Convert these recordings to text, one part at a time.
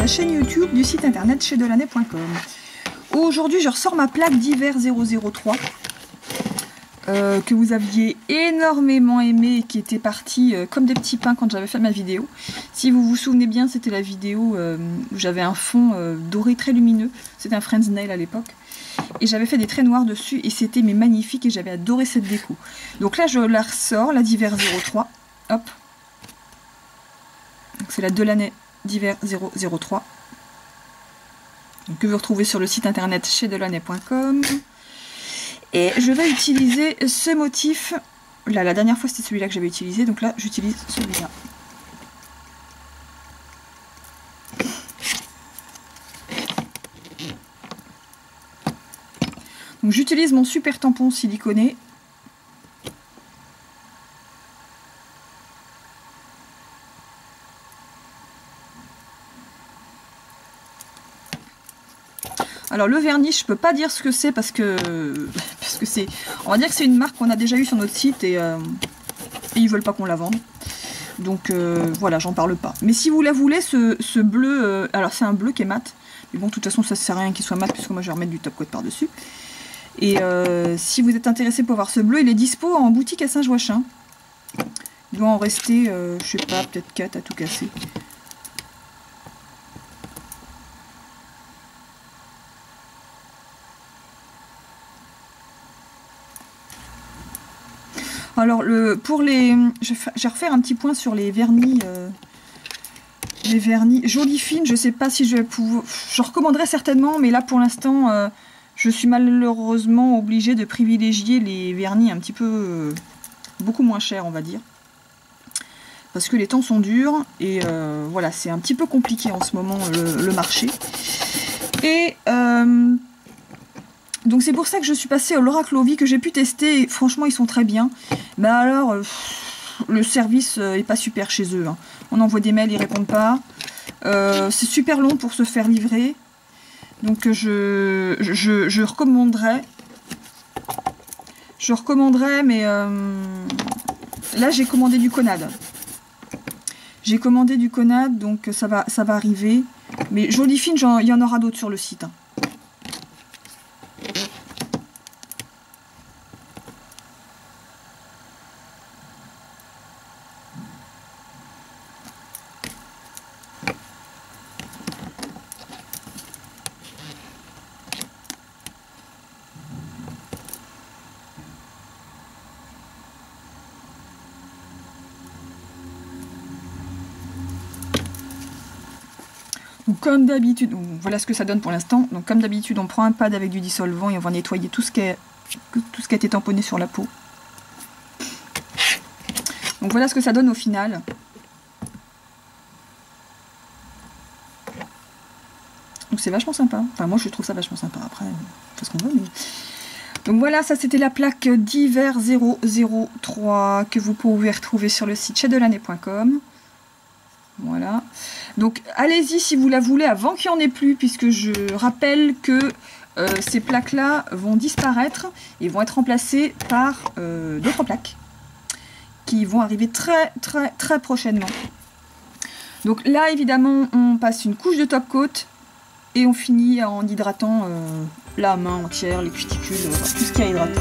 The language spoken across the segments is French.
la chaîne YouTube du site internet chezdelanay.com. Aujourd'hui, je ressors ma plaque d'hiver 003 que vous aviez énormément aimé et qui était partie comme des petits pains quand j'avais fait ma vidéo. Si vous vous souvenez bien, c'était la vidéo où j'avais un fond doré très lumineux. C'était un Friends Nail à l'époque. Et j'avais fait des traits noirs dessus et c'était magnifique et j'avais adoré cette déco. Donc là, je la ressors, la d'hiver 03. Hop. C'est la Delanay d'hiver 003. Donc, que vous retrouvez sur le site internet chezdelanay.com. Et je vais utiliser ce motif. Là, la dernière fois, c'était celui-là que j'avais utilisé. Donc là, j'utilise celui-là. Donc j'utilise mon super tampon siliconé. Alors le vernis, je peux pas dire ce que c'est parce que c'est, on va dire que c'est une marque qu'on a déjà eu sur notre site et ils veulent pas qu'on la vende. Donc voilà, j'en parle pas. Mais si vous la voulez, ce bleu, alors c'est un bleu qui est mat. Mais bon, de toute façon, ça sert à rien qu'il soit mat puisque moi je vais remettre du top coat par-dessus. Et si vous êtes intéressé pour voir ce bleu, il est dispo en boutique à Saint-Joachin. Il doit en rester, je sais pas, peut-être 4 à tout casser. Alors, je vais refaire un petit point sur les vernis. Les vernis Jolie Fine, je sais pas si je vais pouvoir... Je recommanderais certainement, mais là, pour l'instant, je suis malheureusement obligée de privilégier les vernis un petit peu... beaucoup moins chers, on va dire. Parce que les temps sont durs, et voilà, c'est un petit peu compliqué en ce moment, le marché. Et... donc c'est pour ça que je suis passée au Laura Clovy que j'ai pu tester et franchement ils sont très bien. Mais alors le service est pas super chez eux. Hein. On envoie des mails, ils répondent pas. C'est super long pour se faire livrer. Donc je recommanderais. Je recommanderais mais là j'ai commandé du Conad. J'ai commandé du Conad donc ça va arriver. Mais Jolie Fine, il y en aura d'autres sur le site. Hein. Donc comme d'habitude, voilà ce que ça donne pour l'instant. Donc comme d'habitude, on prend un pad avec du dissolvant et on va nettoyer tout ce qui a été tamponné sur la peau. Donc voilà ce que ça donne au final. Donc c'est vachement sympa. Enfin moi je trouve ça vachement sympa. Après, on fait ce qu'on veut. Mais... Donc voilà, ça c'était la plaque d'hiver 003 que vous pouvez retrouver sur le site chezdelanay.com. Voilà. Donc allez-y si vous la voulez avant qu'il n'y en ait plus, puisque je rappelle que ces plaques-là vont disparaître et vont être remplacées par d'autres plaques qui vont arriver très prochainement. Donc là évidemment on passe une couche de top coat et on finit en hydratant la main entière, les cuticules, tout ce qui est hydraté.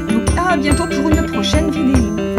Donc à bientôt pour une prochaine vidéo.